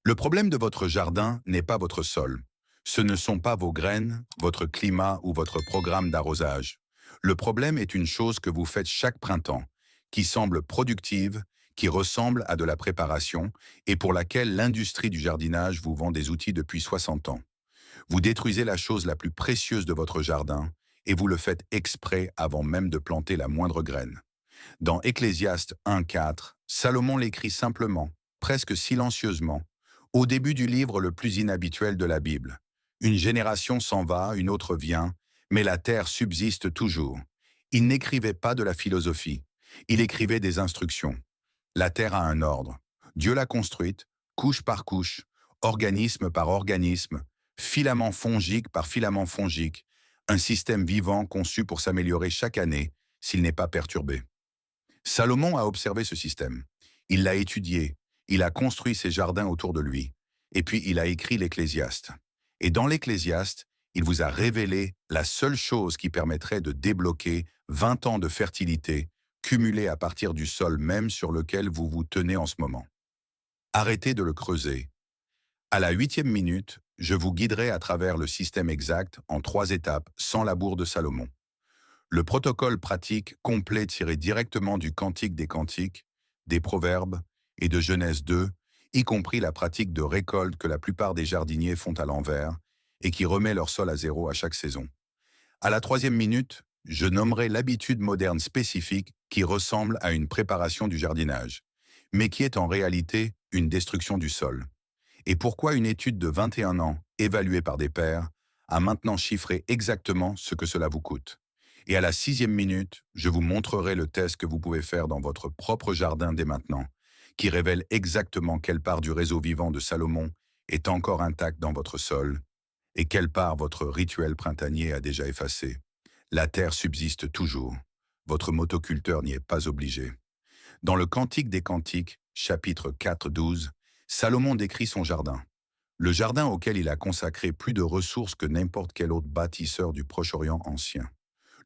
Le problème de votre jardin n'est pas votre sol. Ce ne sont pas vos graines, votre climat ou votre programme d'arrosage. Le problème est une chose que vous faites chaque printemps, qui semble productive, qui ressemble à de la préparation et pour laquelle l'industrie du jardinage vous vend des outils depuis 60 ans. Vous détruisez la chose la plus précieuse de votre jardin et vous le faites exprès avant même de planter la moindre graine. Dans Ecclésiaste 1,4, Salomon l'écrit simplement, presque silencieusement, au début du livre le plus inhabituel de la Bible. Une génération s'en va, une autre vient, mais la terre subsiste toujours. Il n'écrivait pas de la philosophie, il écrivait des instructions. La terre a un ordre. Dieu l'a construite, couche par couche, organisme par organisme, filament fongique par filament fongique, un système vivant conçu pour s'améliorer chaque année s'il n'est pas perturbé. Salomon a observé ce système. Il l'a étudié, il a construit ses jardins autour de lui, et puis il a écrit l'Ecclésiaste. Et dans l'Ecclésiaste, il vous a révélé la seule chose qui permettrait de débloquer 20 ans de fertilité cumulés à partir du sol même sur lequel vous vous tenez en ce moment. Arrêtez de le creuser. À la 8e minute, je vous guiderai à travers le système exact en 3 étapes sans la bourre de Salomon. Le protocole pratique complet tiré directement du Cantique des Cantiques, des Proverbes et de Genèse 2, y compris la pratique de récolte que la plupart des jardiniers font à l'envers et qui remet leur sol à zéro à chaque saison. À la 3e minute, je nommerai l'habitude moderne spécifique qui ressemble à une préparation du jardinage, mais qui est en réalité une destruction du sol. Et pourquoi une étude de 21 ans, évaluée par des pairs, a maintenant chiffré exactement ce que cela vous coûte. Et à la 6e minute, je vous montrerai le test que vous pouvez faire dans votre propre jardin dès maintenant, qui révèle exactement quelle part du réseau vivant de Salomon est encore intacte dans votre sol et quelle part votre rituel printanier a déjà effacé. La terre subsiste toujours. Votre motoculteur n'y est pas obligé. Dans le Cantique des Cantiques, chapitre 4-12, Salomon décrit son jardin. Le jardin auquel il a consacré plus de ressources que n'importe quel autre bâtisseur du Proche-Orient ancien.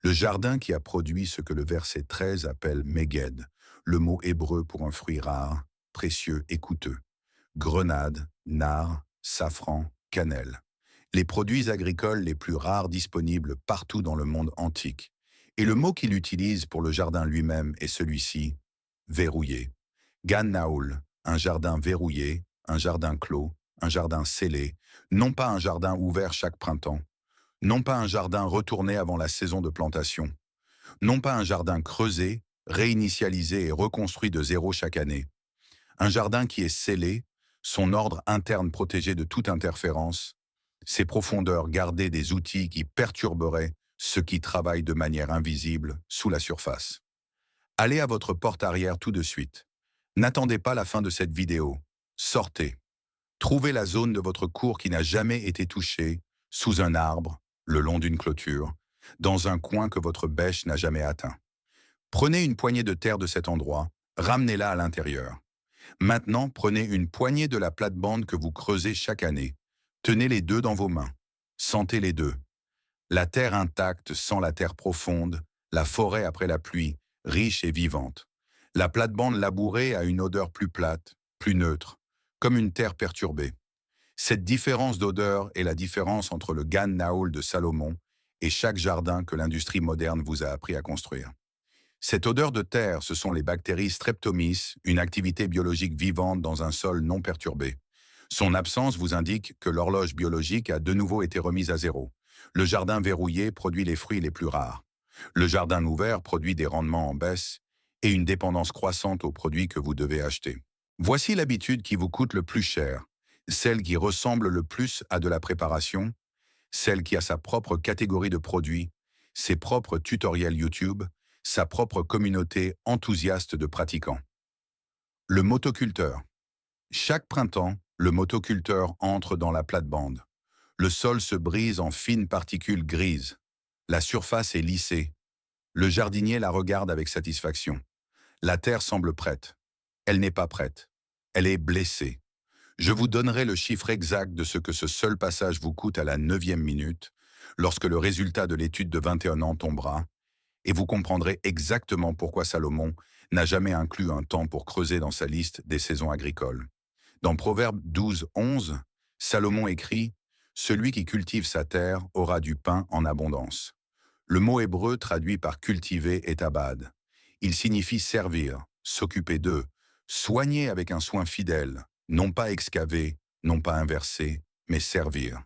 Le jardin qui a produit ce que le verset 13 appelle Meged, le mot hébreu pour un fruit rare, précieux et coûteux. Grenade, nard, safran, cannelle. Les produits agricoles les plus rares disponibles partout dans le monde antique. Et le mot qu'il utilise pour le jardin lui-même est celui-ci, verrouillé. Gan Naoul, un jardin verrouillé, un jardin clos, un jardin scellé, non pas un jardin ouvert chaque printemps, non pas un jardin retourné avant la saison de plantation, non pas un jardin creusé, réinitialisé et reconstruit de zéro chaque année. Un jardin qui est scellé, son ordre interne protégé de toute interférence, ses profondeurs gardées des outils qui perturberaient ceux qui travaillent de manière invisible sous la surface. Allez à votre porte arrière tout de suite. N'attendez pas la fin de cette vidéo. Sortez. Trouvez la zone de votre cour qui n'a jamais été touchée, sous un arbre, le long d'une clôture, dans un coin que votre bêche n'a jamais atteint. Prenez une poignée de terre de cet endroit, ramenez-la à l'intérieur. Maintenant, prenez une poignée de la plate-bande que vous creusez chaque année. Tenez les deux dans vos mains. Sentez les deux. La terre intacte sans la terre profonde, la forêt après la pluie, riche et vivante. La plate-bande labourée a une odeur plus plate, plus neutre, comme une terre perturbée. Cette différence d'odeur est la différence entre le Gan Naoul de Salomon et chaque jardin que l'industrie moderne vous a appris à construire. Cette odeur de terre, ce sont les bactéries Streptomys, une activité biologique vivante dans un sol non perturbé. Son absence vous indique que l'horloge biologique a de nouveau été remise à zéro. Le jardin verrouillé produit les fruits les plus rares. Le jardin ouvert produit des rendements en baisse et une dépendance croissante aux produits que vous devez acheter. Voici l'habitude qui vous coûte le plus cher, celle qui ressemble le plus à de la préparation, celle qui a sa propre catégorie de produits, ses propres tutoriels YouTube, sa propre communauté enthousiaste de pratiquants. Le motoculteur. Chaque printemps, le motoculteur entre dans la plate-bande. Le sol se brise en fines particules grises. La surface est lissée. Le jardinier la regarde avec satisfaction. La terre semble prête. Elle n'est pas prête. Elle est blessée. Je vous donnerai le chiffre exact de ce que ce seul passage vous coûte à la 9e minute, lorsque le résultat de l'étude de 21 ans tombera, et vous comprendrez exactement pourquoi Salomon n'a jamais inclus un temps pour creuser dans sa liste des saisons agricoles. Dans Proverbe 12, 11, Salomon écrit « Celui qui cultive sa terre aura du pain en abondance ». Le mot hébreu traduit par cultiver est abad. Il signifie servir, s'occuper d'eux, soigner avec un soin fidèle, non pas excaver, non pas inverser, mais servir.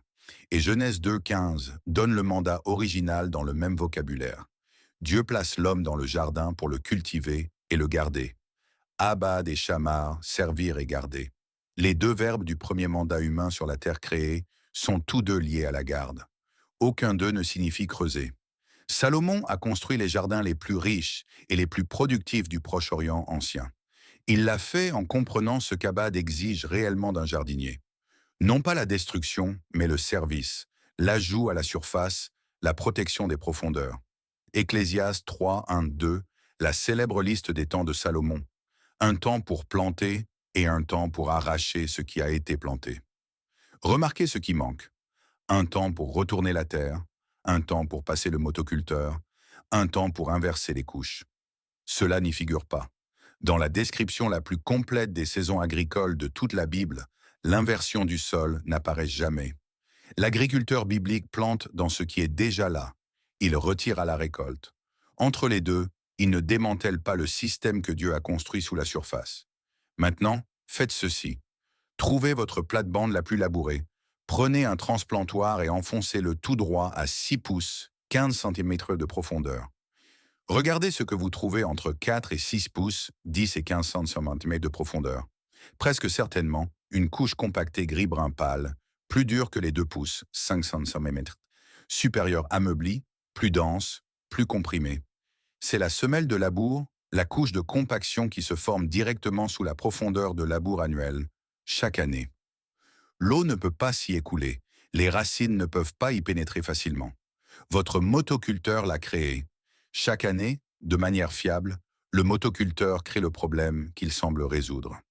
Et Genèse 2,15 donne le mandat original dans le même vocabulaire. Dieu place l'homme dans le jardin pour le cultiver et le garder. Abad et shamar, servir et garder. Les deux verbes du premier mandat humain sur la terre créée sont tous deux liés à la garde. Aucun d'eux ne signifie creuser. Salomon a construit les jardins les plus riches et les plus productifs du Proche-Orient ancien. Il l'a fait en comprenant ce qu'Abad exige réellement d'un jardinier. Non pas la destruction, mais le service, l'ajout à la surface, la protection des profondeurs. Ecclésiaste 3, 1, 2, la célèbre liste des temps de Salomon. Un temps pour planter et un temps pour arracher ce qui a été planté. Remarquez ce qui manque. Un temps pour retourner la terre, un temps pour passer le motoculteur, un temps pour inverser les couches. Cela n'y figure pas. Dans la description la plus complète des saisons agricoles de toute la Bible, l'inversion du sol n'apparaît jamais. L'agriculteur biblique plante dans ce qui est déjà là. Il retire à la récolte. Entre les deux, il ne démantèle pas le système que Dieu a construit sous la surface. Maintenant, faites ceci. Trouvez votre plate-bande la plus labourée. Prenez un transplantoir et enfoncez-le tout droit à 6 pouces, 15 cm de profondeur. Regardez ce que vous trouvez entre 4 et 6 pouces, 10 et 15 cm de profondeur. Presque certainement, une couche compactée gris-brun pâle, plus dure que les 2 pouces, 5 cm, supérieure ameublie, plus dense, plus comprimée. C'est la semelle de labour, la couche de compaction qui se forme directement sous la profondeur de labour annuel, chaque année. L'eau ne peut pas s'y écouler, les racines ne peuvent pas y pénétrer facilement. Votre motoculteur l'a créé. Chaque année, de manière fiable, le motoculteur crée le problème qu'il semble résoudre.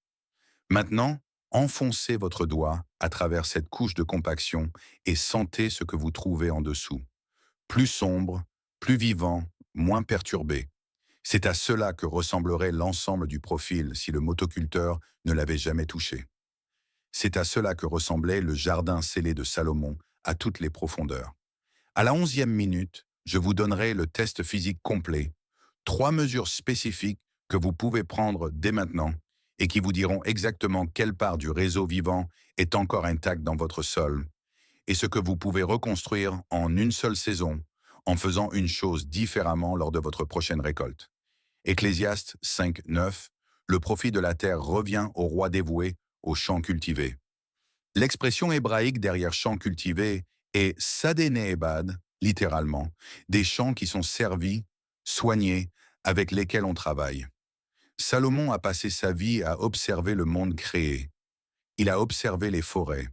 Maintenant, enfoncez votre doigt à travers cette couche de compaction et sentez ce que vous trouvez en dessous. Plus sombre, plus vivant, moins perturbé. C'est à cela que ressemblerait l'ensemble du profil si le motoculteur ne l'avait jamais touché. C'est à cela que ressemblait le jardin scellé de Salomon à toutes les profondeurs. À la 11e minute, je vous donnerai le test physique complet, 3 mesures spécifiques que vous pouvez prendre dès maintenant et qui vous diront exactement quelle part du réseau vivant est encore intacte dans votre sol et ce que vous pouvez reconstruire en une seule saison en faisant une chose différemment lors de votre prochaine récolte. Ecclésiaste 5, 9, le profit de la terre revient au roi dévoué, aux champs cultivés. L'expression hébraïque derrière champs cultivés est sadéné-ebad, littéralement, des champs qui sont servis, soignés, avec lesquels on travaille. Salomon a passé sa vie à observer le monde créé. Il a observé les forêts.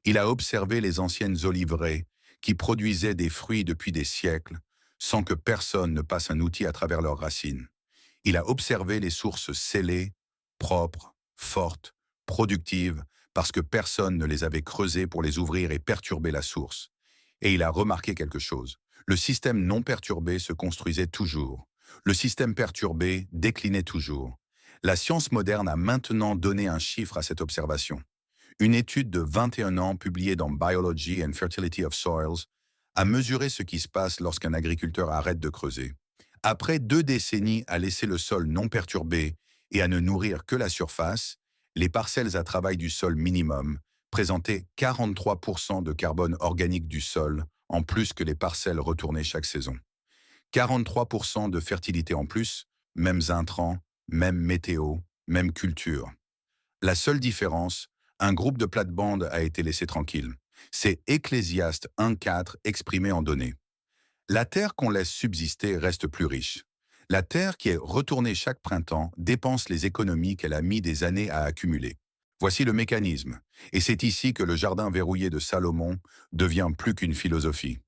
Il a observé les anciennes oliveraies qui produisaient des fruits depuis des siècles, sans que personne ne passe un outil à travers leurs racines. Il a observé les sources scellées, propres, fortes, productives, parce que personne ne les avait creusées pour les ouvrir et perturber la source. Et il a remarqué quelque chose. Le système non perturbé se construisait toujours. Le système perturbé déclinait toujours. La science moderne a maintenant donné un chiffre à cette observation. Une étude de 21 ans publiée dans Biology and Fertility of Soils a mesuré ce qui se passe lorsqu'un agriculteur arrête de creuser. Après 2 décennies à laisser le sol non perturbé et à ne nourrir que la surface, les parcelles à travail du sol minimum présentaient 43% de carbone organique du sol en plus que les parcelles retournées chaque saison. 43% de fertilité en plus, mêmes intrants, même météo, même culture. La seule différence, un groupe de plates-bandes a été laissé tranquille. C'est Ecclésiaste 1,4 exprimé en données. La terre qu'on laisse subsister reste plus riche. La terre qui est retournée chaque printemps dépense les économies qu'elle a mis des années à accumuler. Voici le mécanisme, et c'est ici que le jardin verrouillé de Salomon devient plus qu'une philosophie.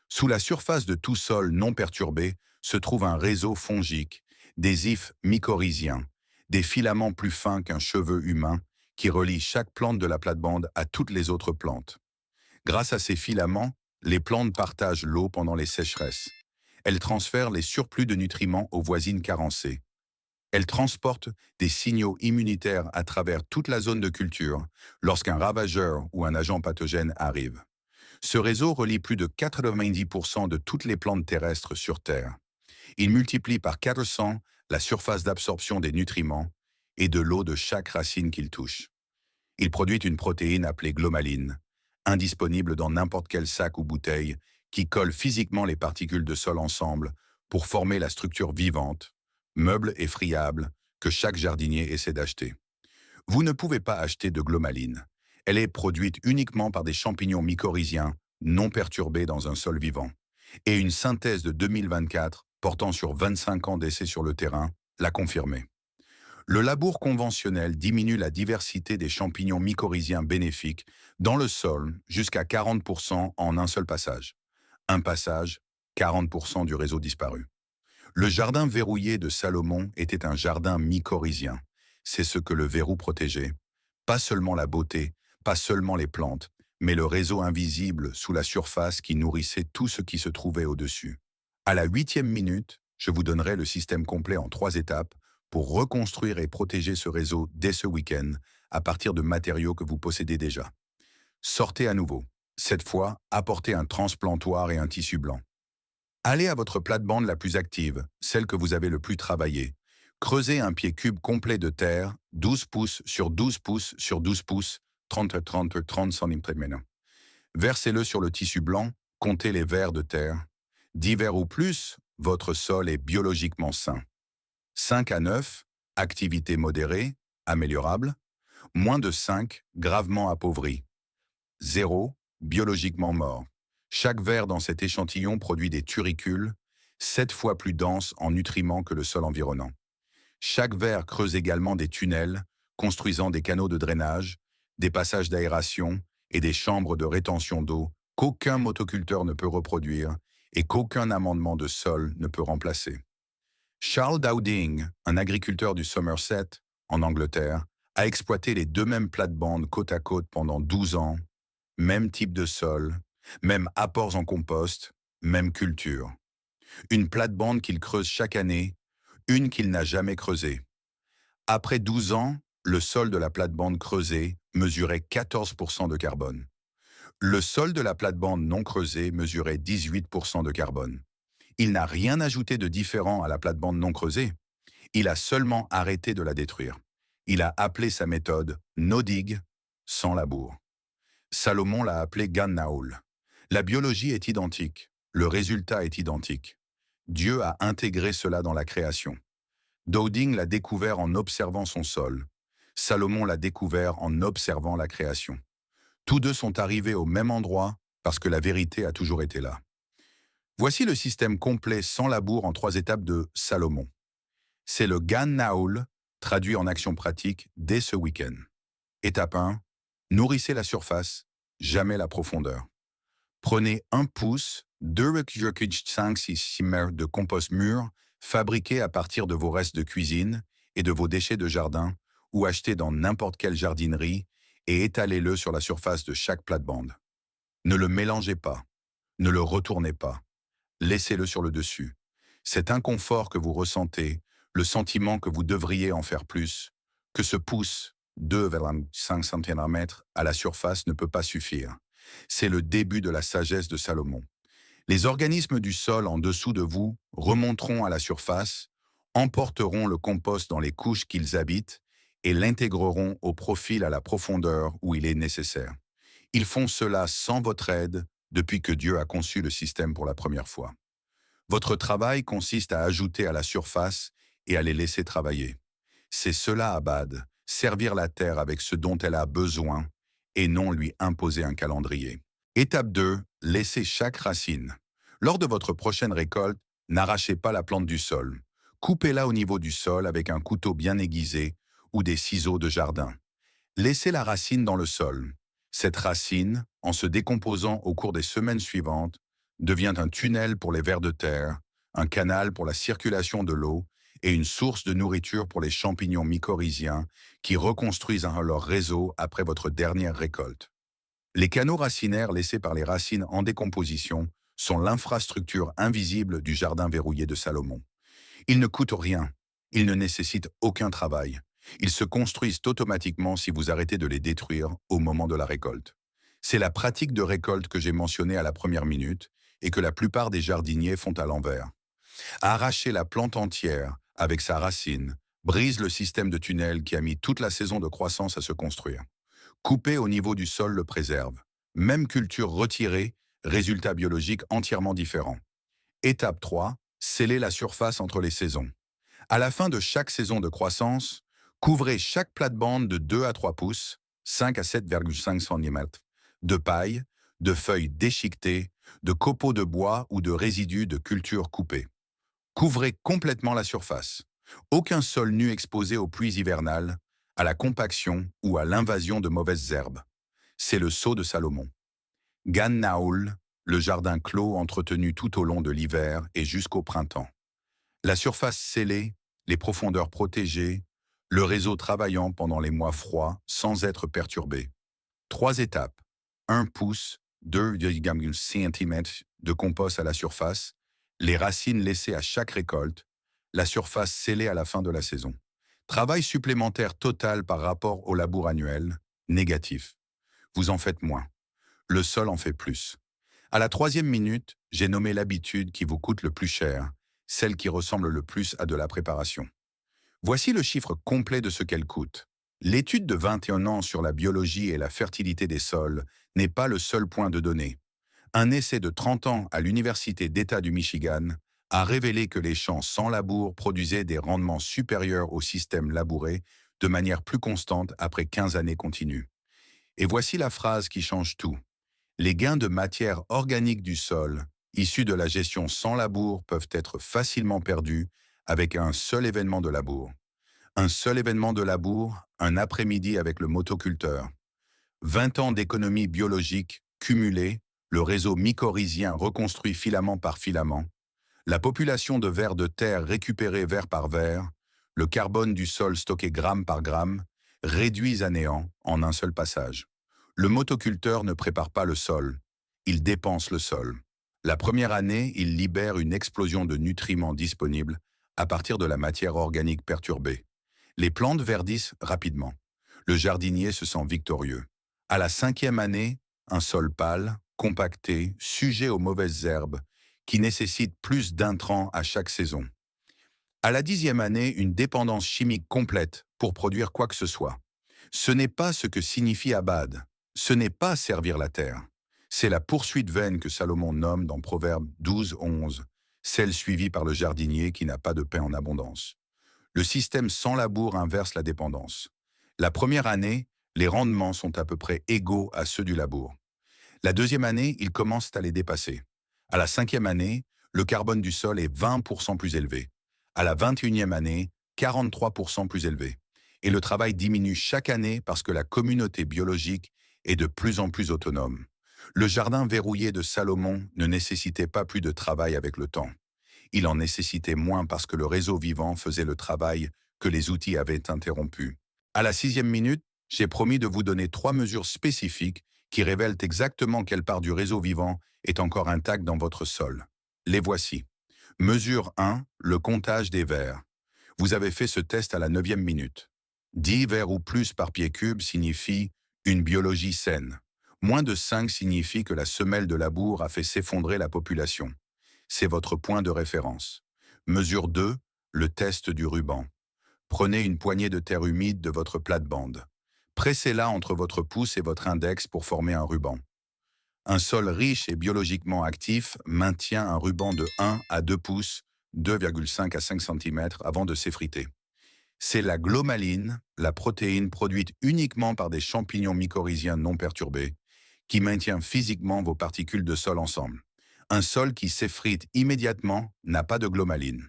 Sous la surface de tout sol non perturbé se trouve un réseau fongique, des ifs mycorhiziens, des filaments plus fins qu'un cheveu humain qui relient chaque plante de la plate-bande à toutes les autres plantes. Grâce à ces filaments, les plantes partagent l'eau pendant les sécheresses. Elles transfèrent les surplus de nutriments aux voisines carencées. Elle transporte des signaux immunitaires à travers toute la zone de culture lorsqu'un ravageur ou un agent pathogène arrive. Ce réseau relie plus de 90% de toutes les plantes terrestres sur Terre. Il multiplie par 400 la surface d'absorption des nutriments et de l'eau de chaque racine qu'il touche. Il produit une protéine appelée glomaline, indisponible dans n'importe quel sac ou bouteille, qui colle physiquement les particules de sol ensemble pour former la structure vivante, meuble et friable que chaque jardinier essaie d'acheter. Vous ne pouvez pas acheter de glomaline. Elle est produite uniquement par des champignons mycorhiziens non perturbés dans un sol vivant. Et une synthèse de 2024, portant sur 25 ans d'essais sur le terrain, l'a confirmé. Le labour conventionnel diminue la diversité des champignons mycorhiziens bénéfiques dans le sol jusqu'à 40% en un seul passage. Un passage, 40% du réseau disparu. Le jardin verrouillé de Salomon était un jardin mycorhizien. C'est ce que le verrou protégeait. Pas seulement la beauté, pas seulement les plantes, mais le réseau invisible sous la surface qui nourrissait tout ce qui se trouvait au-dessus. À la 8e minute, je vous donnerai le système complet en 3 étapes pour reconstruire et protéger ce réseau dès ce week-end à partir de matériaux que vous possédez déjà. Sortez à nouveau. Cette fois, apportez un transplantoir et un tissu blanc. Allez à votre plate-bande la plus active, celle que vous avez le plus travaillée. Creusez un pied cube complet de terre, 12 pouces sur 12 pouces sur 12 pouces, 30 cm. Versez-le sur le tissu blanc, comptez les vers de terre. 10 vers ou plus, votre sol est biologiquement sain. 5 à 9, activité modérée, améliorable. Moins de 5, gravement appauvri. 0, biologiquement mort. Chaque ver dans cet échantillon produit des turicules, 7 fois plus denses en nutriments que le sol environnant. Chaque ver creuse également des tunnels, construisant des canaux de drainage, des passages d'aération et des chambres de rétention d'eau qu'aucun motoculteur ne peut reproduire et qu'aucun amendement de sol ne peut remplacer. Charles Dowding, un agriculteur du Somerset, en Angleterre, a exploité les 2 mêmes plates-bandes côte à côte pendant 12 ans, même type de sol, même apports en compost, même culture. Une plate-bande qu'il creuse chaque année, une qu'il n'a jamais creusée. Après 12 ans, le sol de la plate-bande creusée mesurait 14% de carbone. Le sol de la plate-bande non creusée mesurait 18% de carbone. Il n'a rien ajouté de différent à la plate-bande non creusée. Il a seulement arrêté de la détruire. Il a appelé sa méthode « no dig », sans labour. Salomon l'a appelé « Gannaul ». La biologie est identique, le résultat est identique. Dieu a intégré cela dans la création. Dowding l'a découvert en observant son sol. Salomon l'a découvert en observant la création. Tous deux sont arrivés au même endroit parce que la vérité a toujours été là. Voici le système complet sans labour en 3 étapes de Salomon. C'est le Gan Naoul, traduit en action pratique dès ce week-end. Étape 1, nourrissez la surface, jamais la profondeur. Prenez 1 pouce, 5-6 simmer de compost mûr, fabriqué à partir de vos restes de cuisine et de vos déchets de jardin, ou acheté dans n'importe quelle jardinerie, et étalez-le sur la surface de chaque plate-bande. Ne le mélangez pas, ne le retournez pas. Laissez-le sur le dessus. Cet inconfort que vous ressentez, le sentiment que vous devriez en faire plus, que ce pouce, 2,5 cm à la surface ne peut pas suffire. C'est le début de la sagesse de Salomon. Les organismes du sol en dessous de vous remonteront à la surface, emporteront le compost dans les couches qu'ils habitent et l'intégreront au profil à la profondeur où il est nécessaire. Ils font cela sans votre aide depuis que Dieu a conçu le système pour la première fois. Votre travail consiste à ajouter à la surface et à les laisser travailler. C'est cela, Abad, servir la terre avec ce dont elle a besoin et non lui imposer un calendrier. Étape 2, laissez chaque racine. Lors de votre prochaine récolte, n'arrachez pas la plante du sol. Coupez-la au niveau du sol avec un couteau bien aiguisé ou des ciseaux de jardin. Laissez la racine dans le sol. Cette racine, en se décomposant au cours des semaines suivantes, devient un tunnel pour les vers de terre, un canal pour la circulation de l'eau et une source de nourriture pour les champignons mycorhiziens qui reconstruisent leur réseau après votre dernière récolte. Les canaux racinaires laissés par les racines en décomposition sont l'infrastructure invisible du jardin verrouillé de Salomon. Ils ne coûtent rien, Ils ne nécessitent aucun travail. Ils se construisent automatiquement si vous arrêtez de les détruire au moment de la récolte. C'est la pratique de récolte que j'ai mentionnée à la première minute et que la plupart des jardiniers font à l'envers. Arracher la plante entière avec sa racine brise le système de tunnel qui a mis toute la saison de croissance à se construire. Couper au niveau du sol le préserve. Même culture retirée, résultat biologique entièrement différent. Étape 3, sceller la surface entre les saisons. À la fin de chaque saison de croissance, couvrez chaque plate-bande de 2 à 3 pouces, 5 à 7,5 cm, de paille, de feuilles déchiquetées, de copeaux de bois ou de résidus de cultures coupées. Couvrez complètement la surface. Aucun sol nu exposé aux pluies hivernales, à la compaction ou à l'invasion de mauvaises herbes. C'est le sceau de Salomon. Gan Naoul, le jardin clos entretenu tout au long de l'hiver et jusqu'au printemps. La surface scellée, les profondeurs protégées, le réseau travaillant pendant les mois froids sans être perturbé. 3 étapes. 1 pouce, 2,5 cm de compost à la surface, les racines laissées à chaque récolte, la surface scellée à la fin de la saison. Travail supplémentaire total par rapport au labour annuel, négatif. Vous en faites moins. Le sol en fait plus. À la 3e minute, j'ai nommé l'habitude qui vous coûte le plus cher, celle qui ressemble le plus à de la préparation. Voici le chiffre complet de ce qu'elle coûte. L'étude de 21 ans sur la biologie et la fertilité des sols n'est pas le seul point de données. Un essai de 30 ans à l'Université d'État du Michigan a révélé que les champs sans labour produisaient des rendements supérieurs au système labouré de manière plus constante après 15 années continues. Et voici la phrase qui change tout. Les gains de matière organique du sol, issus de la gestion sans labour, peuvent être facilement perdus avec un seul événement de labour. Un seul événement de labour, un après-midi avec le motoculteur. 20 ans d'économie biologique cumulée, le réseau mycorhizien reconstruit filament par filament, la population de vers de terre récupérée vers par vers, le carbone du sol stocké gramme par gramme, réduits à néant en un seul passage. Le motoculteur ne prépare pas le sol, il dépense le sol. La première année, il libère une explosion de nutriments disponibles à partir de la matière organique perturbée. Les plantes verdissent rapidement. Le jardinier se sent victorieux. À la 5e année, un sol pâle, compacté, sujet aux mauvaises herbes, qui nécessite plus d'intrants à chaque saison. À la 10e année, une dépendance chimique complète pour produire quoi que ce soit. Ce n'est pas ce que signifie Abad. Ce n'est pas servir la terre. C'est la poursuite vaine que Salomon nomme dans Proverbe 12:11, celle suivie par le jardinier qui n'a pas de pain en abondance. Le système sans labour inverse la dépendance. La première année, les rendements sont à peu près égaux à ceux du labour. La 2e année, ils commencent à les dépasser. À la 5e année, le carbone du sol est 20% plus élevé. À la 21e année, 43% plus élevé. Et le travail diminue chaque année parce que la communauté biologique est de plus en plus autonome. Le jardin verrouillé de Salomon ne nécessitait pas plus de travail avec le temps. Il en nécessitait moins parce que le réseau vivant faisait le travail que les outils avaient interrompu. À la 6e minute, j'ai promis de vous donner 3 mesures spécifiques qui révèlent exactement quelle part du réseau vivant est encore intacte dans votre sol. Les voici. Mesure 1, le comptage des vers. Vous avez fait ce test à la 9e minute. 10 vers ou plus par pied cube signifie une biologie saine. Moins de 5 signifie que la semelle de labour a fait s'effondrer la population. C'est votre point de référence. Mesure 2, le test du ruban. Prenez une poignée de terre humide de votre plate-bande. Pressez-la entre votre pouce et votre index pour former un ruban. Un sol riche et biologiquement actif maintient un ruban de 1 à 2 pouces, 2,5 à 5 cm avant de s'effriter. C'est la glomaline, la protéine produite uniquement par des champignons mycorhiziens non perturbés, qui maintient physiquement vos particules de sol ensemble. Un sol qui s'effrite immédiatement n'a pas de glomaline.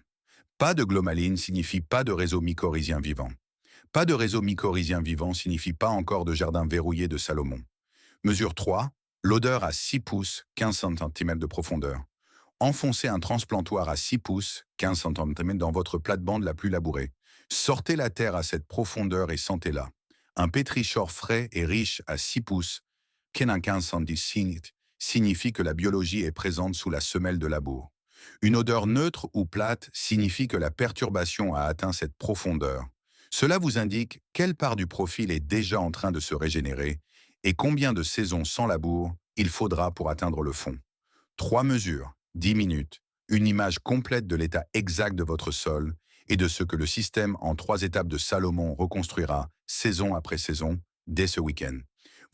Pas de glomaline signifie pas de réseau mycorhizien vivant. Pas de réseau mycorhizien vivant signifie pas encore de jardin verrouillé de Salomon. Mesure 3, l'odeur à 6 pouces, 15 cm de profondeur. Enfoncez un transplantoir à 6 pouces, 15 cm dans votre plate-bande la plus labourée. Sortez la terre à cette profondeur et sentez-la. Un pétrichor frais et riche à 6 pouces, 15 cm, signifie que la biologie est présente sous la semelle de labour. Une odeur neutre ou plate signifie que la perturbation a atteint cette profondeur. Cela vous indique quelle part du profil est déjà en train de se régénérer et combien de saisons sans labour il faudra pour atteindre le fond. 3 mesures, 10 minutes, une image complète de l'état exact de votre sol et de ce que le système en 3 étapes de Salomon reconstruira saison après saison dès ce week-end.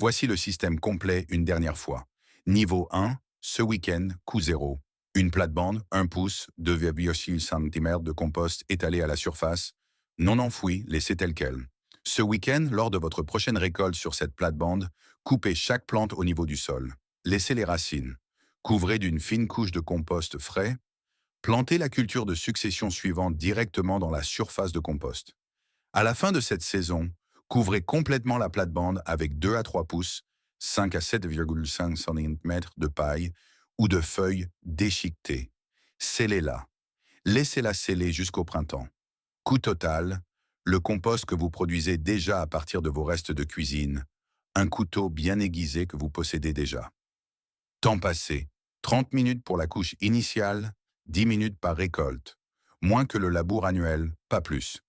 Voici le système complet une dernière fois. Niveau 1, ce week-end, coup 0. Une plate-bande, 1 pouce, 2,6 cm de compost étalé à la surface, non enfoui, laissé tel quel. Ce week-end, lors de votre prochaine récolte sur cette plate-bande, coupez chaque plante au niveau du sol. Laissez les racines. Couvrez d'une fine couche de compost frais. Plantez la culture de succession suivante directement dans la surface de compost. À la fin de cette saison, couvrez complètement la plate-bande avec 2 à 3 pouces, 5 à 7,5 cm de paille ou de feuilles déchiquetées. Scellez-la. Laissez-la sceller jusqu'au printemps. Coût total, le compost que vous produisez déjà à partir de vos restes de cuisine, un couteau bien aiguisé que vous possédez déjà. Temps passé, 30 minutes pour la couche initiale, 10 minutes par récolte. Moins que le labour annuel, pas plus.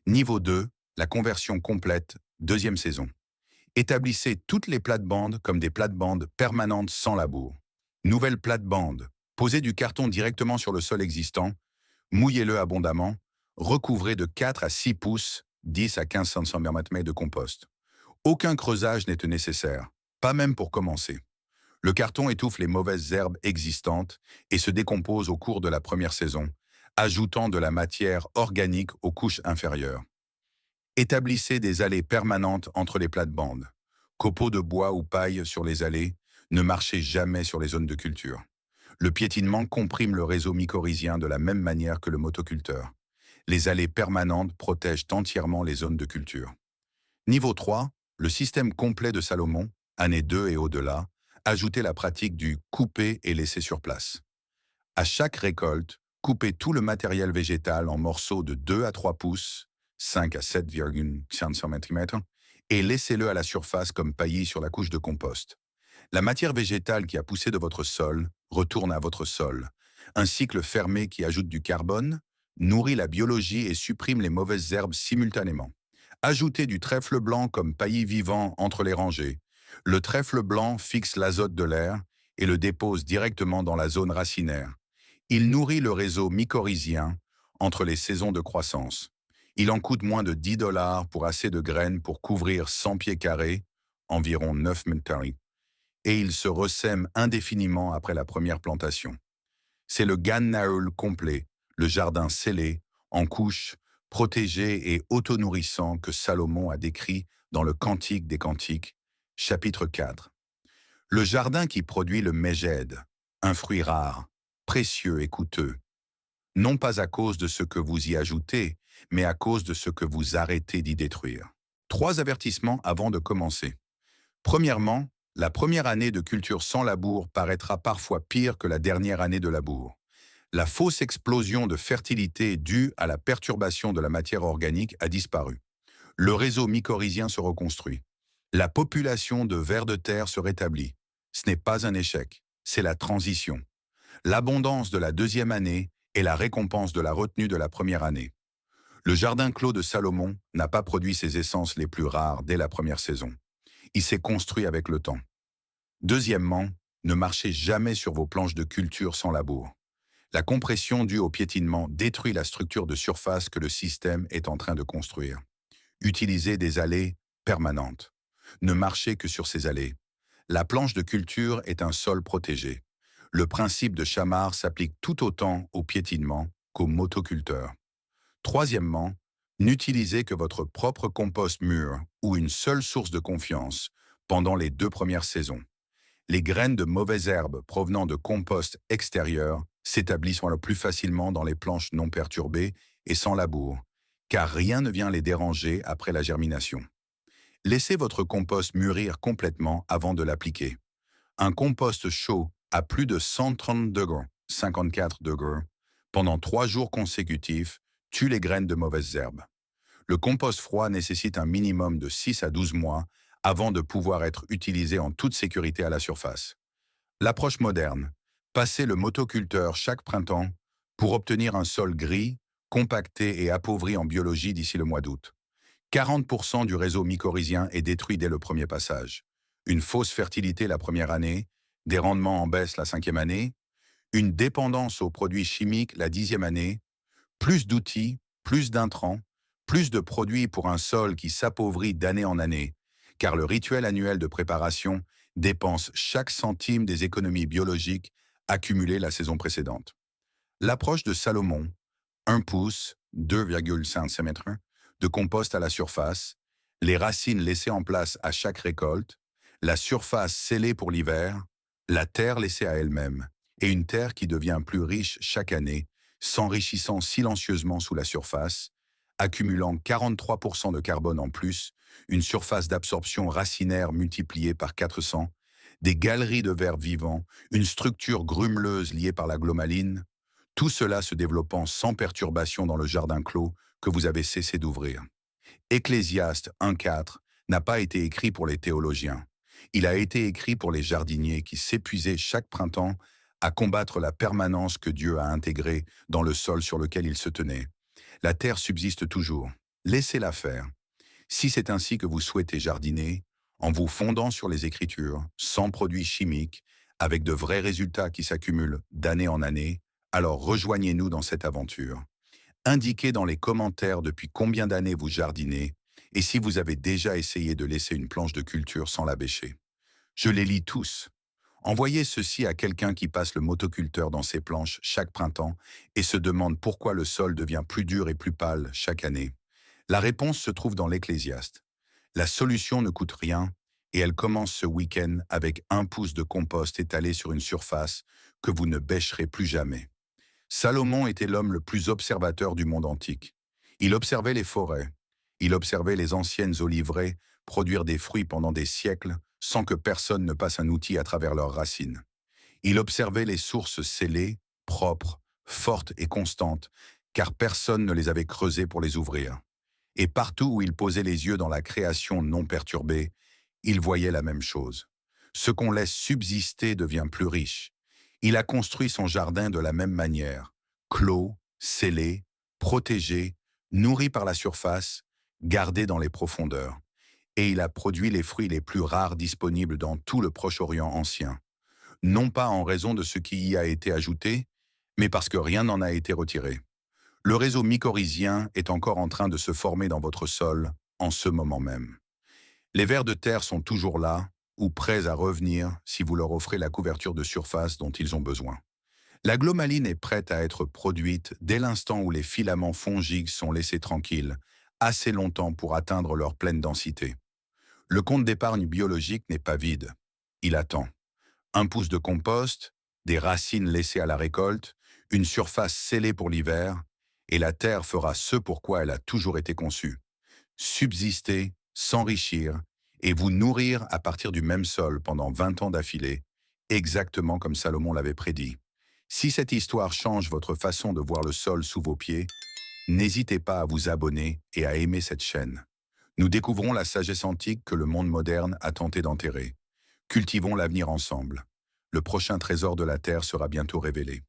Niveau 2, la conversion complète, deuxième saison. Établissez toutes les plates-bandes comme des plates-bandes permanentes sans labour. Nouvelle plate-bande. Posez du carton directement sur le sol existant, mouillez-le abondamment, recouvrez de 4 à 6 pouces, 10 à 15 cm de compost. Aucun creusage n'est nécessaire, pas même pour commencer. Le carton étouffe les mauvaises herbes existantes et se décompose au cours de la première saison, ajoutant de la matière organique aux couches inférieures. Établissez des allées permanentes entre les plates-bandes. Copeaux de bois ou paille sur les allées, ne marchez jamais sur les zones de culture. Le piétinement comprime le réseau mycorhizien de la même manière que le motoculteur. Les allées permanentes protègent entièrement les zones de culture. Niveau 3, le système complet de Salomon, année 2 et au-delà, ajoutez la pratique du couper et laisser sur place. À chaque récolte, coupez tout le matériel végétal en morceaux de 2 à 3 pouces, 5 à 7,5 cm, et laissez-le à la surface comme paillis sur la couche de compost. La matière végétale qui a poussé de votre sol retourne à votre sol. Un cycle fermé qui ajoute du carbone, nourrit la biologie et supprime les mauvaises herbes simultanément. Ajoutez du trèfle blanc comme paillis vivant entre les rangées. Le trèfle blanc fixe l'azote de l'air et le dépose directement dans la zone racinaire. Il nourrit le réseau mycorhizien entre les saisons de croissance. Il en coûte moins de 10 $ pour assez de graines pour couvrir 100 pieds carrés, environ 9 mètres, et il se ressème indéfiniment après la première plantation. C'est le Gan Naul complet, le jardin scellé, en couches, protégé et autonourrissant que Salomon a décrit dans le Cantique des Cantiques, chapitre 4. Le jardin qui produit le mégède, un fruit rare, précieux et coûteux, non pas à cause de ce que vous y ajoutez, mais à cause de ce que vous arrêtez d'y détruire. 3 avertissements avant de commencer. Premièrement, la première année de culture sans labour paraîtra parfois pire que la dernière année de labour. La fausse explosion de fertilité due à la perturbation de la matière organique a disparu. Le réseau mycorhizien se reconstruit. La population de vers de terre se rétablit. Ce n'est pas un échec, c'est la transition. L'abondance de la deuxième année est la récompense de la retenue de la première année. Le jardin clos de Salomon n'a pas produit ses essences les plus rares dès la première saison. Il s'est construit avec le temps. Deuxièmement, ne marchez jamais sur vos planches de culture sans labour. La compression due au piétinement détruit la structure de surface que le système est en train de construire. Utilisez des allées permanentes. Ne marchez que sur ces allées. La planche de culture est un sol protégé. Le principe de Chamar s'applique tout autant au piétinement qu'au motoculteur. Troisièmement, n'utilisez que votre propre compost mûr ou une seule source de confiance pendant les 2 premières saisons. Les graines de mauvaises herbes provenant de compost extérieur s'établissent le plus facilement dans les planches non perturbées et sans labour, car rien ne vient les déranger après la germination. Laissez votre compost mûrir complètement avant de l'appliquer. Un compost chaud à plus de 130 degrés, 54 degrés, pendant 3 jours consécutifs, tue les graines de mauvaises herbes. Le compost froid nécessite un minimum de 6 à 12 mois avant de pouvoir être utilisé en toute sécurité à la surface. L'approche moderne. Passez le motoculteur chaque printemps pour obtenir un sol gris, compacté et appauvri en biologie d'ici le mois d'août. 40% du réseau mycorhizien est détruit dès le premier passage. Une fausse fertilité la première année, des rendements en baisse la cinquième année, une dépendance aux produits chimiques la dixième année, plus d'outils, plus d'intrants, plus de produits pour un sol qui s'appauvrit d'année en année, car le rituel annuel de préparation dépense chaque centime des économies biologiques accumulées la saison précédente. L'approche de Salomon, 1 pouce, 2,5 cm, de compost à la surface, les racines laissées en place à chaque récolte, la surface scellée pour l'hiver, la terre laissée à elle-même, et une terre qui devient plus riche chaque année, s'enrichissant silencieusement sous la surface, accumulant 43% de carbone en plus, une surface d'absorption racinaire multipliée par 400, des galeries de vers vivants, une structure grumeleuse liée par la glomaline, tout cela se développant sans perturbation dans le jardin clos que vous avez cessé d'ouvrir. Ecclésiaste 1,4 n'a pas été écrit pour les théologiens. Il a été écrit pour les jardiniers qui s'épuisaient chaque printemps à combattre la permanence que Dieu a intégrée dans le sol sur lequel ils se tenaient. La terre subsiste toujours. Laissez-la faire. Si c'est ainsi que vous souhaitez jardiner, en vous fondant sur les Écritures, sans produits chimiques, avec de vrais résultats qui s'accumulent d'année en année, alors rejoignez-nous dans cette aventure. Indiquez dans les commentaires depuis combien d'années vous jardinez et si vous avez déjà essayé de laisser une planche de culture sans la bêcher. Je les lis tous. Envoyez ceci à quelqu'un qui passe le motoculteur dans ses planches chaque printemps et se demande pourquoi le sol devient plus dur et plus pâle chaque année. La réponse se trouve dans l'Ecclésiaste. La solution ne coûte rien et elle commence ce week-end avec 1 pouce de compost étalé sur une surface que vous ne bêcherez plus jamais. Salomon était l'homme le plus observateur du monde antique. Il observait les forêts, il observait les anciennes oliveraies produire des fruits pendant des siècles sans que personne ne passe un outil à travers leurs racines. Il observait les sources scellées, propres, fortes et constantes, car personne ne les avait creusées pour les ouvrir. Et partout où il posait les yeux dans la création non perturbée, il voyait la même chose. Ce qu'on laisse subsister devient plus riche. Il a construit son jardin de la même manière, clos, scellé, protégé, nourri par la surface, gardé dans les profondeurs. Et il a produit les fruits les plus rares disponibles dans tout le Proche-Orient ancien. Non pas en raison de ce qui y a été ajouté, mais parce que rien n'en a été retiré. Le réseau mycorhizien est encore en train de se former dans votre sol en ce moment même. Les vers de terre sont toujours là, ou prêts à revenir si vous leur offrez la couverture de surface dont ils ont besoin. La glomaline est prête à être produite dès l'instant où les filaments fongiques sont laissés tranquilles, assez longtemps pour atteindre leur pleine densité. Le compte d'épargne biologique n'est pas vide. Il attend. 1 pouce de compost, des racines laissées à la récolte, une surface scellée pour l'hiver, et la terre fera ce pour quoi elle a toujours été conçue. Subsister, s'enrichir, et vous nourrir à partir du même sol pendant 20 ans d'affilée, exactement comme Salomon l'avait prédit. Si cette histoire change votre façon de voir le sol sous vos pieds, n'hésitez pas à vous abonner et à aimer cette chaîne. Nous découvrons la sagesse antique que le monde moderne a tenté d'enterrer. Cultivons l'avenir ensemble. Le prochain trésor de la Terre sera bientôt révélé.